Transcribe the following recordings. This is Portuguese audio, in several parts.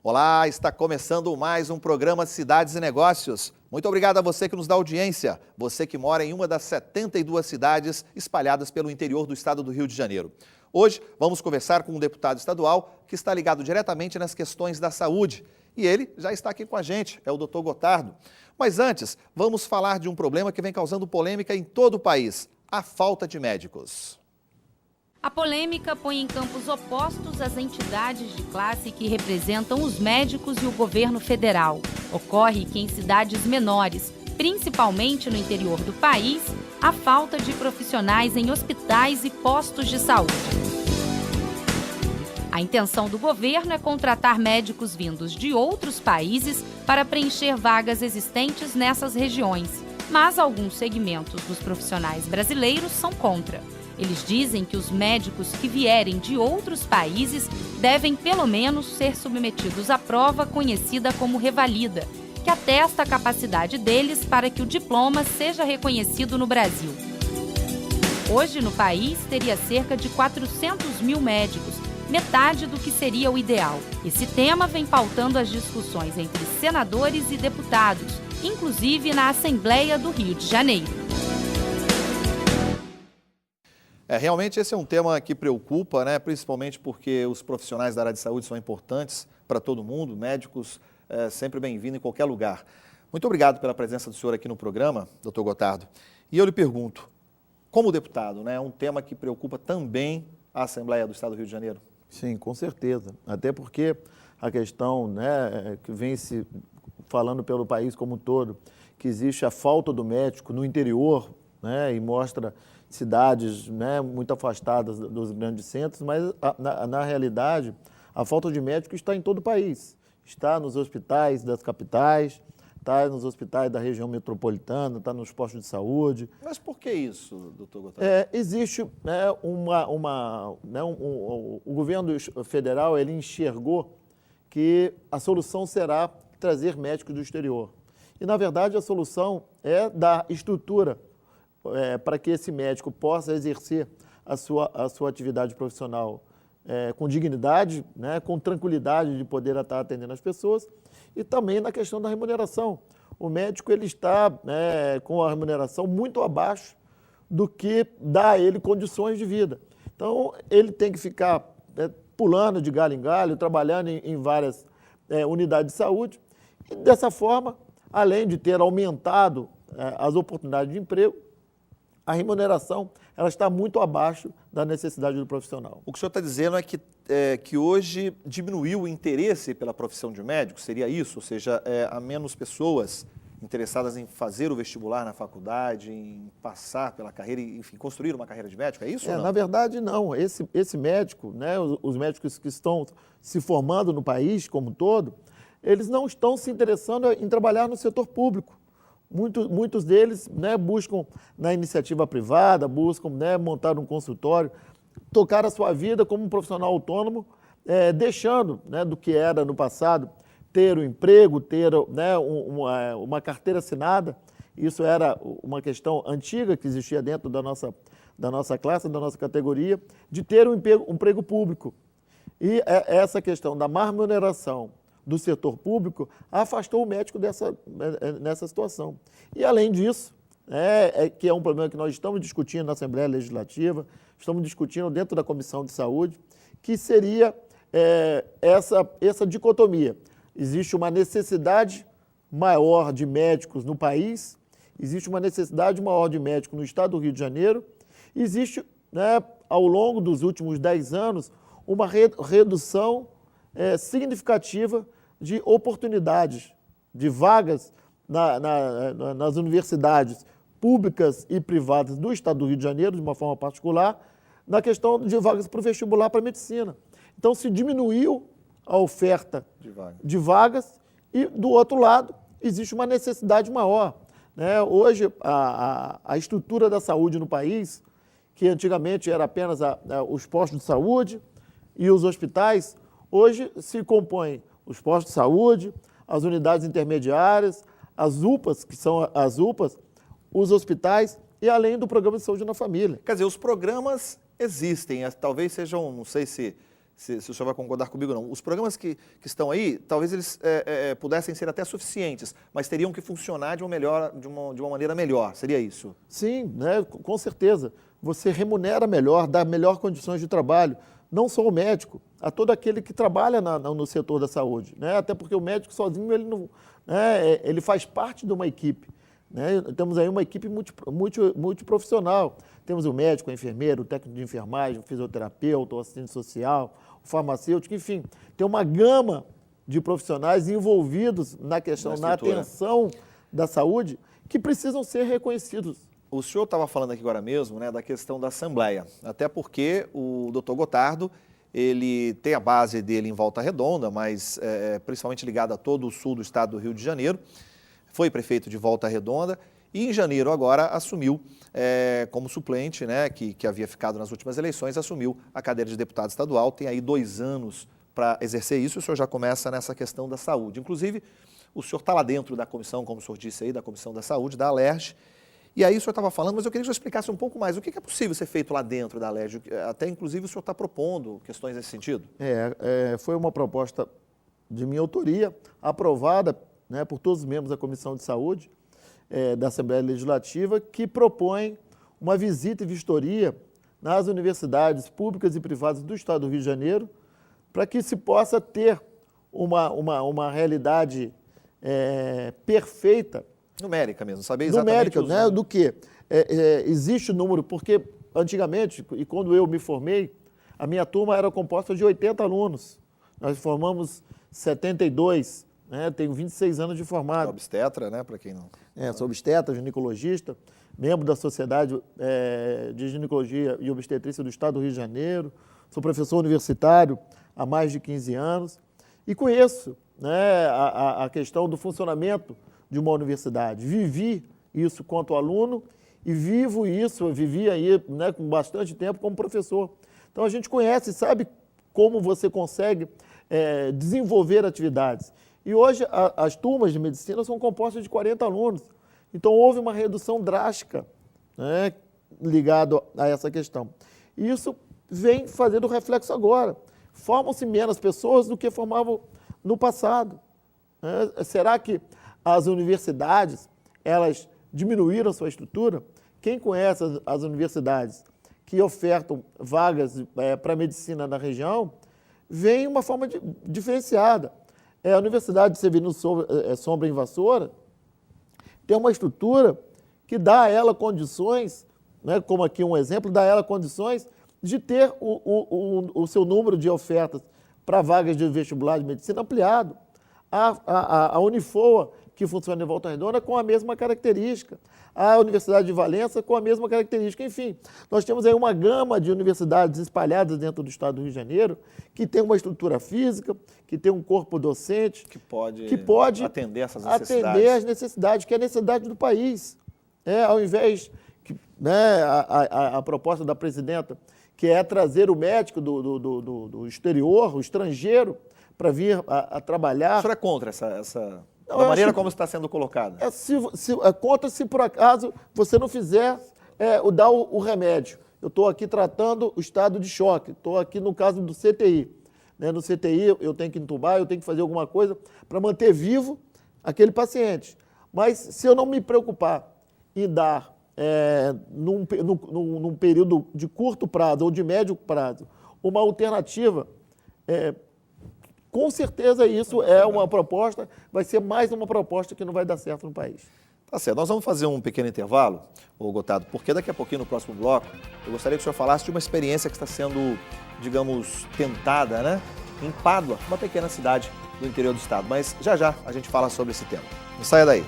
Olá, está começando mais um programa Cidades e Negócios. Muito obrigado a você que nos dá audiência, você que mora em uma das 72 cidades espalhadas pelo interior do estado do Rio de Janeiro. Hoje vamos conversar com um deputado estadual que está ligado diretamente nas questões da saúde. E ele já está aqui com a gente, é o Dr. Gotardo. Mas antes, vamos falar de um problema que vem causando polêmica em todo o país, a falta de médicos. A polêmica põe em campos opostos as entidades de classe que representam os médicos e o governo federal. Ocorre que em cidades menores, principalmente no interior do país, há falta de profissionais em hospitais e postos de saúde. A intenção do governo é contratar médicos vindos de outros países para preencher vagas existentes nessas regiões, mas alguns segmentos dos profissionais brasileiros são contra. Eles dizem que os médicos que vierem de outros países devem, pelo menos, ser submetidos à prova conhecida como revalida, que atesta a capacidade deles para que o diploma seja reconhecido no Brasil. Hoje, no país, teria cerca de 400 mil médicos, metade do que seria o ideal. Esse tema vem pautando as discussões entre senadores e deputados, inclusive na Assembleia do Rio de Janeiro. Realmente esse é um tema que preocupa, né? Principalmente porque os profissionais da área de saúde são importantes para todo mundo, médicos sempre bem-vindos em qualquer lugar. Muito obrigado pela presença do senhor aqui no programa, doutor Gotardo. E eu lhe pergunto, como deputado, né, é um tema que preocupa também a Assembleia do Estado do Rio de Janeiro? Sim, com certeza. Até porque a questão, né, que vem se falando pelo país como um todo, que existe a falta do médico no interior, né, e mostra cidades, né, muito afastadas dos grandes centros, mas na realidade a falta de médico está em todo o país. Está nos hospitais das capitais, está nos hospitais da região metropolitana, está nos postos de saúde. Mas por que isso, doutor Gotardo? Existe, né, o governo federal ele enxergou que a solução será trazer médicos do exterior. E, na verdade, a solução é dar estrutura para que esse médico possa exercer a sua atividade profissional com dignidade, né, com tranquilidade de poder estar atendendo as pessoas, e também na questão da remuneração. O médico ele está com a remuneração muito abaixo do que dá a ele condições de vida. Então, ele tem que ficar pulando de galho em galho, trabalhando em várias unidades de saúde, e dessa forma, além de ter aumentado as oportunidades de emprego, a remuneração ela está muito abaixo da necessidade do profissional. O que o senhor está dizendo é que hoje diminuiu o interesse pela profissão de médico, seria isso? Ou seja, há menos pessoas interessadas em fazer o vestibular na faculdade, em passar pela carreira, enfim, construir uma carreira de médico, é isso ou não? Na verdade, não. Esse médico, né, os médicos que estão se formando no país como um todo, eles não estão se interessando em trabalhar no setor público. Muitos deles, né, buscam na iniciativa privada, buscam, né, montar um consultório, tocar a sua vida como um profissional autônomo, deixando, né, do que era no passado, ter um emprego, ter, né, uma carteira assinada. Isso era uma questão antiga que existia dentro da nossa classe, da nossa categoria, de ter um emprego público. E essa questão da má remuneração do setor público afastou o médico nessa situação. E, além disso, que é um problema que nós estamos discutindo na Assembleia Legislativa, estamos discutindo dentro da Comissão de Saúde, que seria essa dicotomia. Existe uma necessidade maior de médicos no país, existe uma necessidade maior de médicos no estado do Rio de Janeiro, existe, né, ao longo dos últimos 10 anos, uma redução significativa de oportunidades, de vagas nas universidades públicas e privadas do estado do Rio de Janeiro, de uma forma particular, na questão de vagas para o vestibular para a medicina. Então, se diminuiu a oferta de vagas e, do outro lado, existe uma necessidade maior, né? Hoje, a estrutura da saúde no país, que antigamente era apenas os postos de saúde e os hospitais, hoje se compõem os postos de saúde, as unidades intermediárias, as UPAs, que são as UPAs, os hospitais e além do programa de saúde na família. Quer dizer, os programas existem, talvez sejam, não sei se se o senhor vai concordar comigo ou não. Os programas que estão aí, talvez eles pudessem ser até suficientes, mas teriam que funcionar de uma maneira melhor, seria isso? Sim, né, com certeza. Você remunera melhor, dá melhor condições de trabalho, não só o médico, a todo aquele que trabalha no setor da saúde, né? Até porque o médico sozinho ele faz parte de uma equipe. Né? Temos aí uma equipe multiprofissional. Temos o médico, a enfermeira, o técnico de enfermagem, o fisioterapeuta, o assistente social, o farmacêutico, enfim. Tem uma gama de profissionais envolvidos na questão, na atenção da saúde, que precisam ser reconhecidos. O senhor estava falando aqui agora mesmo, né, da questão da Assembleia, até porque o doutor Gotardo, ele tem a base dele em Volta Redonda, mas principalmente ligado a todo o sul do estado do Rio de Janeiro, foi prefeito de Volta Redonda e em janeiro agora assumiu como suplente, né, que havia ficado nas últimas eleições, assumiu a cadeira de deputado estadual, tem aí 2 anos para exercer isso, e o senhor já começa nessa questão da saúde. Inclusive, o senhor está lá dentro da comissão, como o senhor disse aí, da Comissão da Saúde, da Alerj, e aí o senhor estava falando, mas eu queria que o senhor explicasse um pouco mais o que é possível ser feito lá dentro da Alerj, até inclusive o senhor está propondo questões nesse sentido? Foi uma proposta de minha autoria, aprovada, né, por todos os membros da Comissão de Saúde da Assembleia Legislativa, que propõe uma visita e vistoria nas universidades públicas e privadas do Estado do Rio de Janeiro, para que se possa ter uma realidade perfeita. Numérica mesmo, saber exatamente numérica, né, do que existe o número, porque antigamente, e quando eu me formei, a minha turma era composta de 80 alunos. Nós formamos 72, né, tenho 26 anos de formado. É obstetra, né, para quem não... Sou obstetra, ginecologista, membro da Sociedade de Ginecologia e Obstetrícia do Estado do Rio de Janeiro, sou professor universitário há mais de 15 anos e conheço, né, a questão do funcionamento de uma universidade. Vivi isso quanto aluno e vivo isso, vivi aí, né, com bastante tempo como professor. Então a gente conhece, sabe como você consegue desenvolver atividades. E hoje as turmas de medicina são compostas de 40 alunos. Então houve uma redução drástica, né, ligado a essa questão. E isso vem fazendo reflexo agora. Formam-se menos pessoas do que formavam no passado. Né? Será que as universidades, elas diminuíram sua estrutura? Quem conhece as universidades que ofertam vagas para medicina na região, vem uma forma diferenciada. A Universidade de Severino Sombra em Vassoura tem uma estrutura que dá a ela condições, né, como aqui um exemplo, dá a ela condições de ter o seu número de ofertas para vagas de vestibular de medicina ampliado. A Unifoa, que funciona em Volta Redonda, com a mesma característica. A Universidade de Valença, com a mesma característica. Enfim, nós temos aí uma gama de universidades espalhadas dentro do Estado do Rio de Janeiro, que tem uma estrutura física, que tem um corpo docente, que pode atender essas necessidades. Atender as necessidades, que é a necessidade do país. Ao invés, né, a proposta da presidenta, que é trazer o médico do exterior, o estrangeiro, para vir a trabalhar. O senhor é contra da maneira como está sendo colocada? É contra se por acaso você não fizer dar o remédio. Eu estou aqui tratando o estado de choque, estou aqui no caso do CTI. Né? No CTI eu tenho que entubar, eu tenho que fazer alguma coisa para manter vivo aquele paciente. Mas se eu não me preocupar em dar, num período de curto prazo ou de médio prazo, uma alternativa, com certeza isso é uma proposta, vai ser mais uma proposta que não vai dar certo no país. Tá certo, nós vamos fazer um pequeno intervalo, Gotardo, porque daqui a pouquinho, no próximo bloco, eu gostaria que o senhor falasse de uma experiência que está sendo, digamos, tentada, né, em Pádua, uma pequena cidade do interior do estado. Mas já a gente fala sobre esse tema. Não saia daí.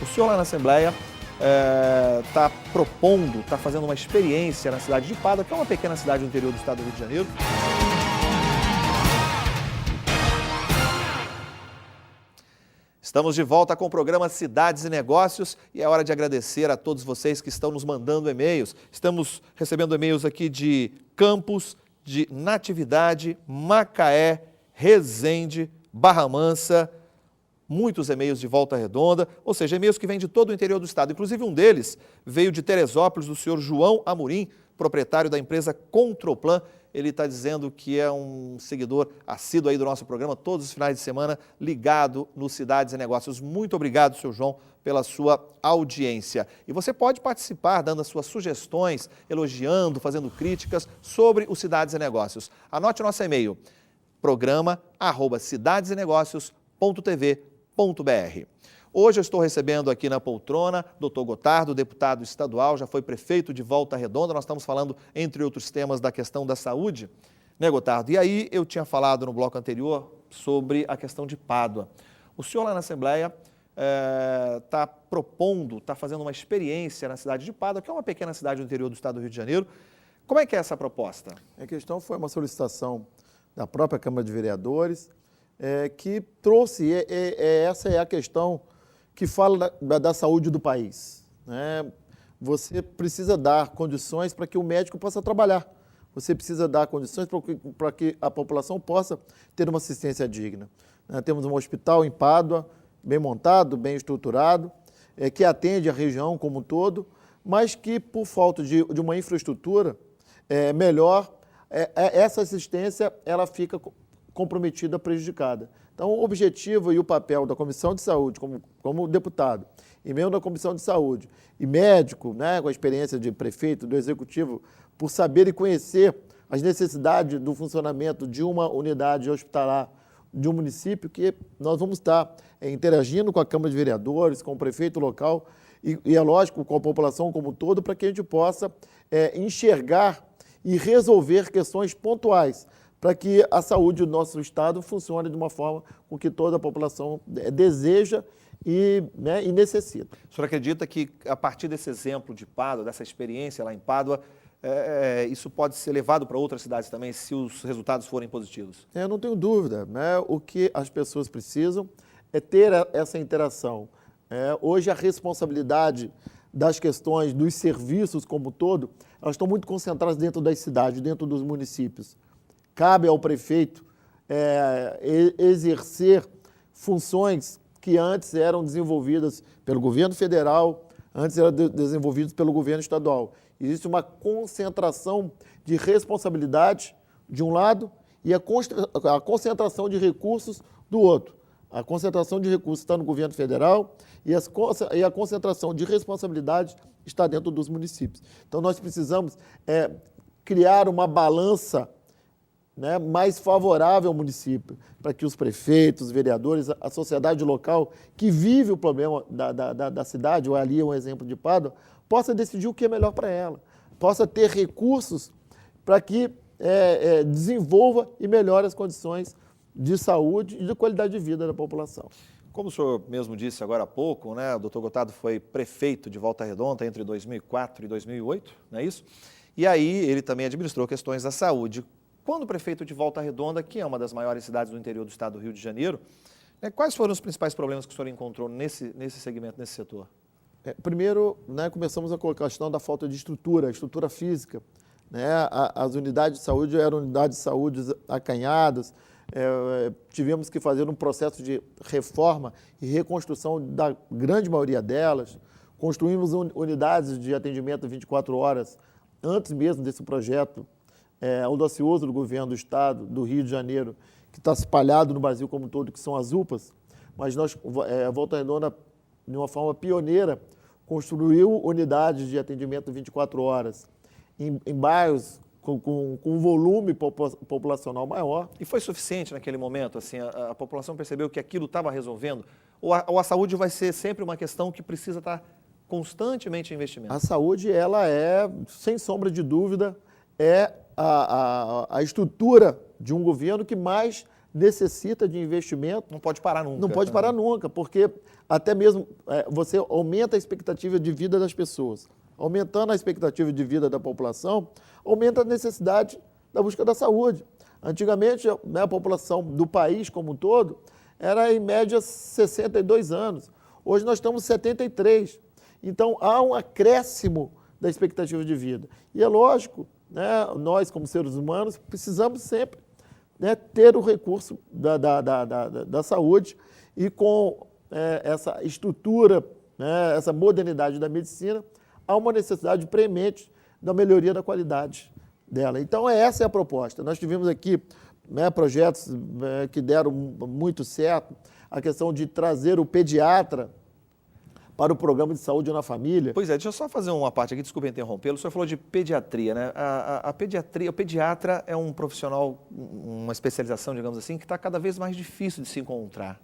O senhor lá na Assembleia está propondo, está fazendo uma experiência na cidade de Pádua, que é uma pequena cidade do interior do estado do Rio de Janeiro. Estamos de volta com o programa Cidades e Negócios e é hora de agradecer a todos vocês que estão nos mandando e-mails. Estamos recebendo e-mails aqui de Campos, de Natividade, Macaé, Resende, Barra Mansa, muitos e-mails de Volta Redonda, ou seja, e-mails que vêm de todo o interior do estado. Inclusive um deles veio de Teresópolis, do senhor João Amorim, proprietário da empresa Controplan. Ele está dizendo que é um seguidor assíduo aí do nosso programa, todos os finais de semana, ligado no Cidades e Negócios. Muito obrigado, seu João, pela sua audiência. E você pode participar dando as suas sugestões, elogiando, fazendo críticas sobre o Cidades e Negócios. Anote o nosso e-mail, programa@cidadesenegócios.tv.br. Hoje eu estou recebendo aqui na poltrona Dr. Gotardo, deputado estadual, já foi prefeito de Volta Redonda. Nós estamos falando, entre outros temas, da questão da saúde, né, Gotardo? E aí eu tinha falado no bloco anterior sobre a questão de Pádua. O senhor lá na Assembleia está propondo, está fazendo uma experiência na cidade de Pádua, que é uma pequena cidade do interior do estado do Rio de Janeiro. Como é que é essa proposta? A questão foi uma solicitação da própria Câmara de Vereadores, que trouxe, essa é a questão que fala da saúde do país, né? Você precisa dar condições para que o médico possa trabalhar. Você precisa dar condições para que a população possa ter uma assistência digna. Temos um hospital em Pádua, bem montado, bem estruturado, que atende a região como um todo, mas que, por falta de uma infraestrutura melhor, essa assistência ela fica comprometida, prejudicada. Então, o objetivo e o papel da Comissão de Saúde, como deputado, e membro da Comissão de Saúde, e médico, né, com a experiência de prefeito, do executivo, por saber e conhecer as necessidades do funcionamento de uma unidade hospitalar de um município, que nós vamos estar interagindo com a Câmara de Vereadores, com o prefeito local e é lógico, com a população como um todo, para que a gente possa enxergar e resolver questões pontuais, para que a saúde do nosso estado funcione de uma forma com que toda a população deseja e necessita. O senhor acredita que, a partir desse exemplo de Pádua, dessa experiência lá em Pádua, isso pode ser levado para outras cidades também, se os resultados forem positivos? Eu não tenho dúvida, né? O que as pessoas precisam é ter essa interação. Hoje, a responsabilidade das questões dos serviços como um todo, elas estão muito concentradas dentro das cidades, dentro dos municípios. Cabe ao prefeito exercer funções que antes eram desenvolvidas pelo governo federal, antes eram desenvolvidas pelo governo estadual. Existe uma concentração de responsabilidade de um lado e a concentração de recursos do outro. A concentração de recursos está no governo federal e a concentração de responsabilidade está dentro dos municípios. Então, nós precisamos criar uma balança, né, mais favorável ao município, para que os prefeitos, os vereadores, a sociedade local que vive o problema da cidade, ou ali é um exemplo de Pádua, possa decidir o que é melhor para ela, possa ter recursos para que desenvolva e melhore as condições de saúde e de qualidade de vida da população. Como o senhor mesmo disse agora há pouco, né, o doutor Gotardo foi prefeito de Volta Redonda entre 2004 e 2008, não é isso? E aí ele também administrou questões da saúde. Quando prefeito de Volta Redonda, que é uma das maiores cidades do interior do estado do Rio de Janeiro, quais foram os principais problemas que o senhor encontrou nesse segmento, nesse setor? Primeiro, começamos com a questão da falta de estrutura física. As unidades de saúde eram unidades de saúde acanhadas, tivemos que fazer um processo de reforma e reconstrução da grande maioria delas, construímos unidades de atendimento 24 horas antes mesmo desse projeto audacioso do governo do estado, do Rio de Janeiro, que está espalhado no Brasil como um todo, que são as UPAs, mas nós, Volta Redonda, de uma forma pioneira, construiu unidades de atendimento 24 horas em bairros com um volume populacional maior. E foi suficiente naquele momento? Assim, a população percebeu que aquilo estava resolvendo? Ou a saúde vai ser sempre uma questão que precisa estar constantemente em investimento? A saúde, ela sem sombra de dúvida, a estrutura de um governo que mais necessita de investimento. Não pode parar nunca. Não pode parar nunca, porque até mesmo você aumenta a expectativa de vida das pessoas. Aumentando a expectativa de vida da população, aumenta a necessidade da busca da saúde. Antigamente, a população do país como um todo era, em média, 62 anos. Hoje nós estamos 73. Então, há um acréscimo da expectativa de vida. E é lógico, nós, como seres humanos, precisamos sempre ter o recurso da saúde e com essa estrutura, essa modernidade da medicina, há uma necessidade premente da melhoria da qualidade dela. Então, essa é a proposta. Nós tivemos aqui, né, projetos que deram muito certo, a questão de trazer o pediatra para o programa de saúde na família. Pois é, deixa eu só fazer uma parte aqui, desculpa interrompê-lo. O senhor falou de pediatria, né? A pediatria, o pediatra é um profissional, uma especialização, digamos assim, que está cada vez mais difícil de se encontrar,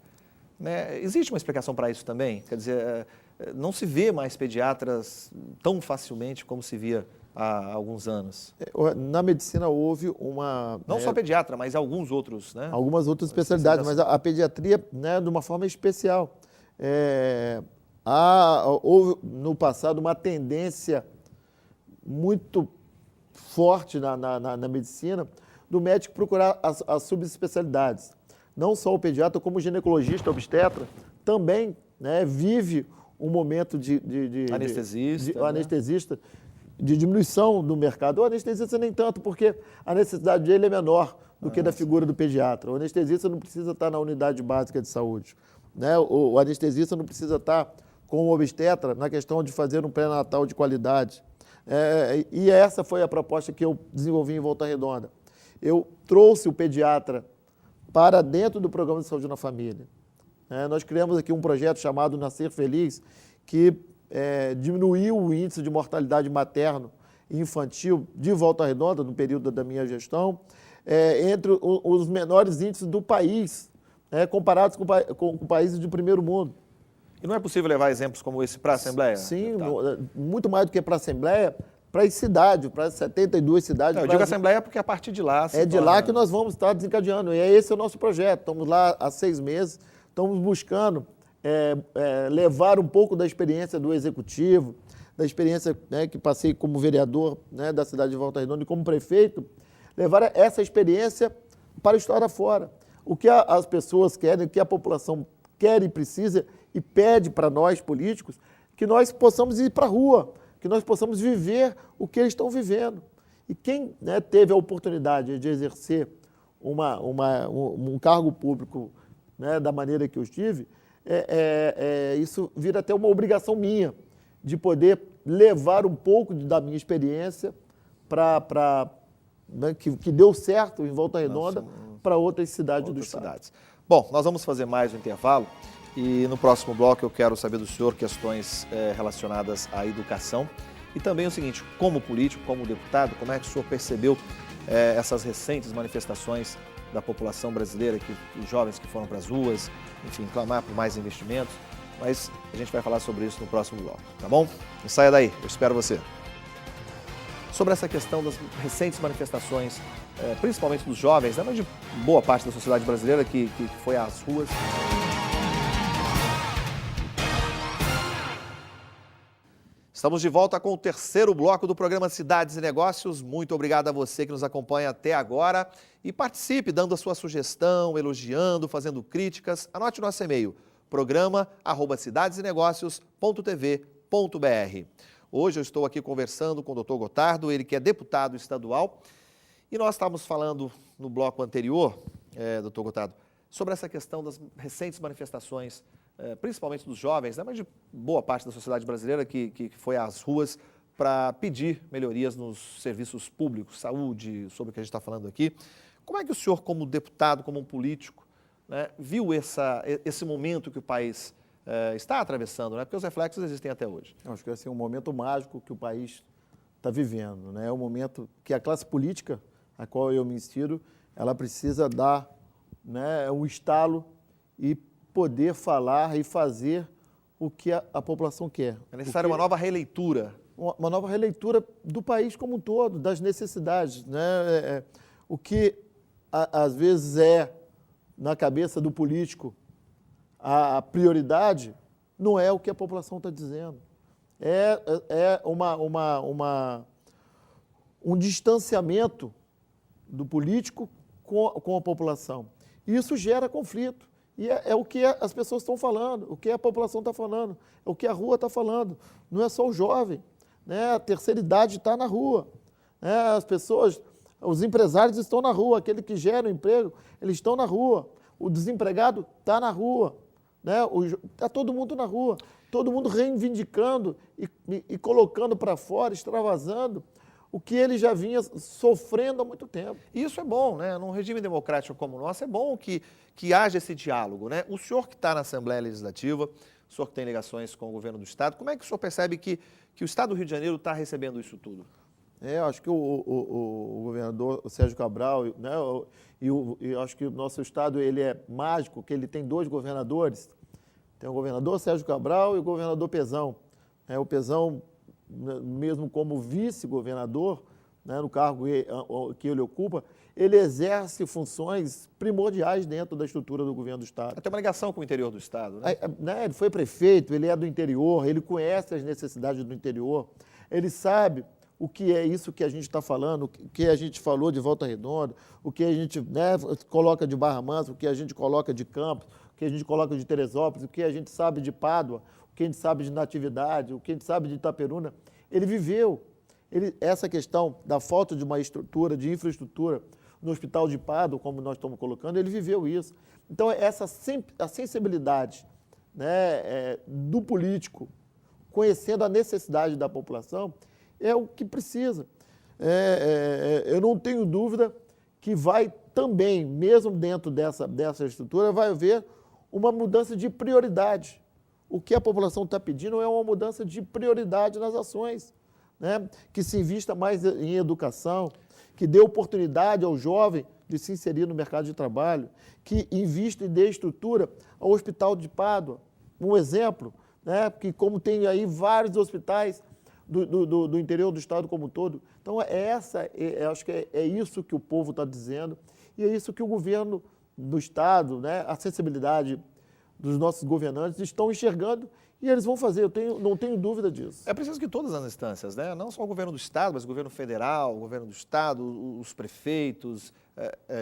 né? Existe uma explicação para isso também? Quer dizer, não se vê mais pediatras tão facilmente como se via há alguns anos. Na medicina houve uma... Não só pediatra, mas alguns outros, né? Algumas outras especialidades, mas a pediatria, né, de uma forma especial. Houve no passado uma tendência muito forte na medicina do médico procurar as subespecialidades. Não só o pediatra, como o ginecologista, obstetra, também, né, vive um momento de anestesista, de diminuição do mercado. O anestesista nem tanto, porque a necessidade dele é menor do que da figura do pediatra. O anestesista não precisa estar na unidade básica de saúde, né? O anestesista não precisa estar com o obstetra na questão de fazer um pré-natal de qualidade. E essa foi a proposta que eu desenvolvi em Volta Redonda. Eu trouxe o pediatra para dentro do programa de saúde na família. Nós criamos aqui um projeto chamado Nascer Feliz, que diminuiu o índice de mortalidade materno e infantil de Volta Redonda, no período da minha gestão, entre os menores índices do país, comparados com países de primeiro mundo. E não é possível levar exemplos como esse para a Assembleia? Sim, muito mais do que para a Assembleia, para as cidades, para as 72 cidades. Eu digo Assembleia porque a partir de lá... de lá que nós vamos estar desencadeando. E esse é o nosso projeto. Estamos lá há 6 meses, estamos buscando levar um pouco da experiência do Executivo, da experiência, né, que passei como vereador, né, da cidade de Volta Redonda e como prefeito, levar essa experiência para o estado afora. O que as pessoas querem, o que a população quer e precisa e pede para nós, políticos, que nós possamos ir para a rua, que nós possamos viver o que eles estão vivendo. E quem, né, teve a oportunidade de exercer um cargo público, né, da maneira que eu estive, isso vira até uma obrigação minha, de poder levar um pouco da minha experiência né, que deu certo em Volta Redonda para outras cidades do estado. Bom, nós vamos fazer mais um intervalo e no próximo bloco eu quero saber do senhor questões relacionadas à educação e também o seguinte, como político, como deputado, como é que o senhor percebeu essas recentes manifestações da população brasileira, os jovens que foram para as ruas, enfim, clamar por mais investimentos, mas a gente vai falar sobre isso no próximo bloco, tá bom? Não saia daí, eu espero você. Sobre essa questão das recentes manifestações, principalmente dos jovens, né, mas de boa parte da sociedade brasileira que foi às ruas. Estamos de volta com o terceiro bloco do programa Cidades e Negócios. Muito obrigado a você que nos acompanha até agora e participe dando a sua sugestão, elogiando, fazendo críticas. Anote o nosso e-mail, programa@cidadesenegocios.tv.br. Hoje eu estou aqui conversando com o Dr. Gotardo, ele que é deputado estadual, e nós estávamos falando no bloco anterior, Dr. Gotardo, sobre essa questão das recentes manifestações, principalmente dos jovens, né, mas de boa parte da sociedade brasileira que foi às ruas para pedir melhorias nos serviços públicos, saúde, sobre o que a gente está falando aqui. Como é que o senhor, como deputado, como um político, né, viu esse momento que o país está atravessando, né? Porque os reflexos existem até hoje. Eu acho que é um momento mágico que o país está vivendo, né? É um momento que a classe política, a qual eu me insiro, ela precisa dar, né, um estalo e poder falar e fazer o que a população quer. É necessária uma nova releitura. Uma nova releitura do país como um todo, das necessidades, né? O que às vezes na cabeça do político a prioridade não é o que a população está dizendo. Um distanciamento do político com a população. E isso gera conflito. E é o que as pessoas estão falando, o que a população está falando, é o que a rua está falando. Não é só o jovem, né? A terceira idade está na rua, né? As pessoas, os empresários estão na rua, aquele que gera o emprego, eles estão na rua. O desempregado está na rua, né? Está todo mundo na rua, todo mundo reivindicando e colocando para fora, extravasando o que ele já vinha sofrendo há muito tempo. E isso é bom, né? Num regime democrático como o nosso, é bom que haja esse diálogo, né? O senhor que está na Assembleia Legislativa, o senhor que tem ligações com o governo do Estado, como é que o senhor percebe que o Estado do Rio de Janeiro está recebendo isso tudo? Eu acho que o governador Sérgio Cabral, né, eu acho que o nosso Estado ele é mágico, que ele tem 2 governadores. Tem o governador Sérgio Cabral e o governador Pezão. O Pezão, mesmo como vice-governador, né, no cargo que ele ocupa, ele exerce funções primordiais dentro da estrutura do governo do Estado. Tem uma ligação com o interior do Estado, né? Ele foi prefeito, ele é do interior, ele conhece as necessidades do interior, ele sabe o que é isso que a gente está falando, o que a gente falou de Volta Redonda, o que a gente, né, coloca de Barra Mansa, o que a gente coloca de Campos, o que a gente coloca de Teresópolis, o que a gente sabe de Pádua, o que a gente sabe de Natividade, o que a gente sabe de Itaperuna. Ele viveu essa questão da falta de uma estrutura, de infraestrutura no Hospital de Pádua, como nós estamos colocando, ele viveu isso. Então, a sensibilidade, né, do político, conhecendo a necessidade da população, é o que precisa. Eu não tenho dúvida que vai também, mesmo dentro dessa estrutura, vai haver uma mudança de prioridade. O que a população está pedindo é uma mudança de prioridade nas ações, né? Que se invista mais em educação, que dê oportunidade ao jovem de se inserir no mercado de trabalho, que invista e dê estrutura ao Hospital de Pádua. Um exemplo, né? Que como tem aí vários hospitais do interior do Estado como um todo. Então, acho que é isso que o povo está dizendo e é isso que o governo do Estado, né, a sensibilidade dos nossos governantes estão enxergando e eles vão fazer, não tenho dúvida disso. É preciso que todas as instâncias, né, não só o governo do Estado, mas o governo federal, o governo do Estado, os prefeitos,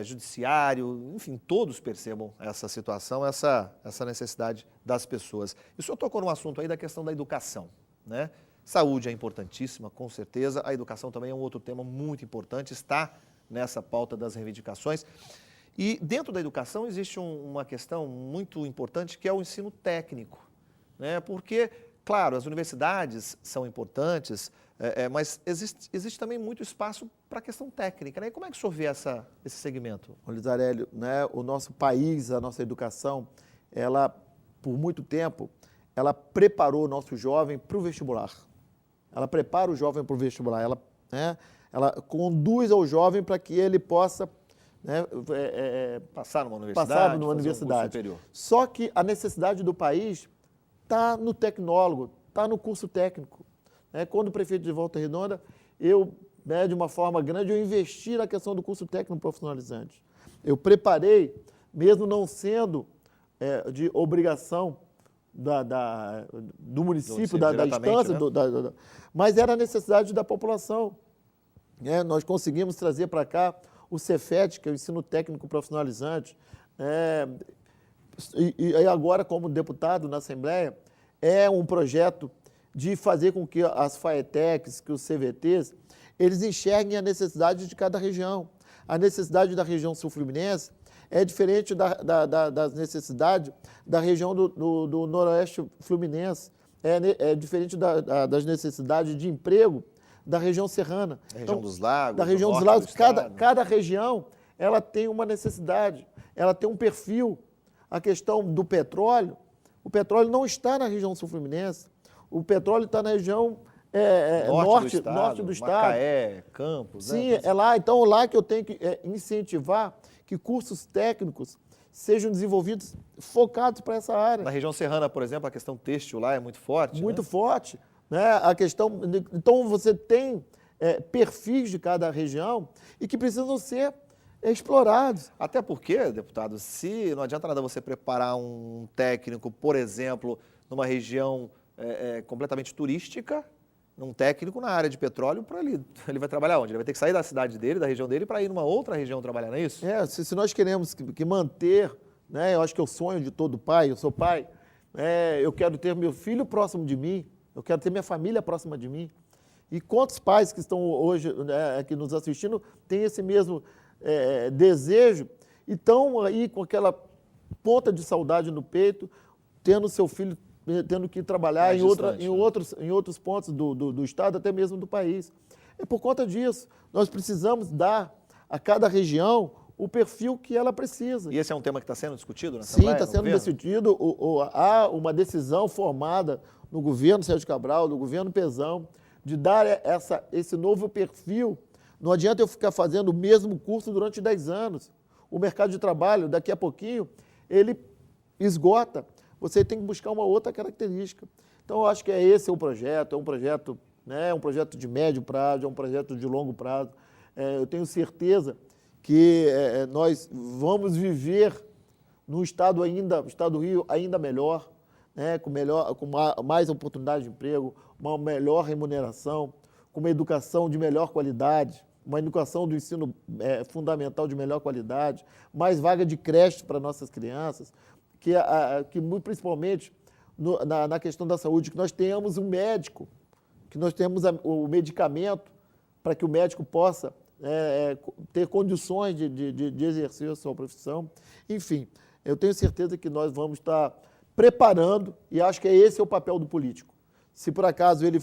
judiciário, enfim, todos percebam essa situação, essa necessidade das pessoas. E o senhor tocou num assunto aí da questão da educação, né? Saúde é importantíssima, com certeza. A educação também é um outro tema muito importante, está nessa pauta das reivindicações. E dentro da educação existe uma questão muito importante que é o ensino técnico, né? Porque, claro, as universidades são importantes, mas existe também muito espaço para a questão técnica, né? E como é que o senhor vê esse segmento? Lisarelli, né, o nosso país, a nossa educação, ela, por muito tempo, ela preparou o nosso jovem para o vestibular. Ela prepara o jovem para o vestibular, ela conduz ao jovem para que ele possa, né, passar numa universidade. Um superior. Só que a necessidade do país está no tecnólogo, está no curso técnico. Né? Quando o prefeito de Volta Redonda, de uma forma grande, eu investi na questão do curso técnico profissionalizante. Eu preparei, mesmo não sendo de obrigação do município, da instância, né? Mas era a necessidade da população. Nós conseguimos trazer para cá o Cefet, que é o ensino técnico profissionalizante, e agora, como deputado na Assembleia, é um projeto de fazer com que as FAETECs, que os CVTs, eles enxerguem a necessidade de cada região. A necessidade da região sul-fluminense é diferente das necessidades da região do noroeste fluminense, é diferente das necessidades de emprego da região serrana. Da região dos lagos. Da região dos lagos. Cada região ela tem uma necessidade, ela tem um perfil. A questão do petróleo, o petróleo não está na região sul-fluminense, o petróleo está na região norte do estado. Macaé, Campos. Sim, né? É lá. Então, lá que eu tenho que incentivar que cursos técnicos sejam desenvolvidos focados para essa área. Na região serrana, por exemplo, a questão têxtil lá é muito forte. Muito forte. Né? A questão, então, você tem perfis de cada região e que precisam ser explorados. Até porque, deputado, se não adianta nada você preparar um técnico, por exemplo, numa região completamente turística, um técnico na área de petróleo, para ele vai trabalhar onde? Ele vai ter que sair da cidade dele, da região dele, para ir numa outra região trabalhar, não é isso? Se nós queremos que manter, né, eu acho que é o sonho de todo pai, eu sou pai, eu quero ter meu filho próximo de mim, eu quero ter minha família próxima de mim. E quantos pais que estão hoje aqui nos assistindo têm esse mesmo desejo e estão aí com aquela ponta de saudade no peito, tendo seu filho tendo que trabalhar em outros pontos do estado, até mesmo do país. É por conta disso. Nós precisamos dar a cada região o perfil que ela precisa. E esse é um tema que está sendo discutido na Sim, Assembleia? está sendo discutido. Há uma decisão formada no governo Sérgio Cabral, no governo Pezão, de dar esse novo perfil. Não adianta eu ficar fazendo o mesmo curso durante 10 anos. O mercado de trabalho, daqui a pouquinho, ele esgota. Você tem que buscar uma outra característica. Então, eu acho que esse é o projeto, é um projeto de médio prazo, é um projeto de longo prazo. Eu tenho certeza que nós vamos viver no estado do Rio ainda melhor, né, com mais oportunidade de emprego, uma melhor remuneração, com uma educação de melhor qualidade, uma educação do ensino fundamental de melhor qualidade, mais vaga de creche para nossas crianças, que principalmente na questão da saúde, que nós tenhamos um médico, que nós tenhamos o medicamento para que o médico possa ter condições de exercer a sua profissão. Enfim, eu tenho certeza que nós vamos estar preparando, e acho que esse é o papel do político. Se por acaso ele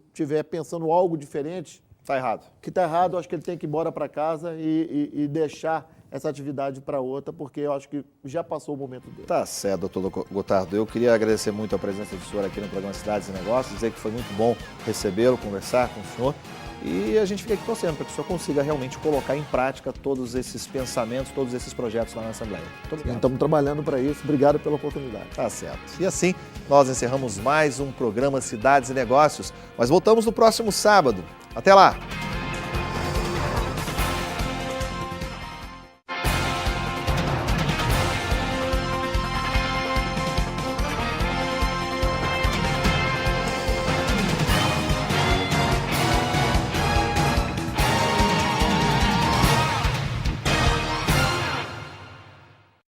estiver pensando algo diferente, está errado. Que está errado, acho que ele tem que ir embora para casa e deixar essa atividade para outra, porque eu acho que já passou o momento dele. Tá certo, doutor Gotardo. Eu queria agradecer muito a presença do senhor aqui no programa Cidades e Negócios, dizer que foi muito bom recebê-lo, conversar com o senhor. E a gente fica aqui torcendo para que o senhor consiga realmente colocar em prática todos esses pensamentos, todos esses projetos lá na Assembleia. Muito obrigado. Estamos trabalhando para isso. Obrigado pela oportunidade. Tá certo. E assim, nós encerramos mais um programa Cidades e Negócios. Mas voltamos no próximo sábado. Até lá!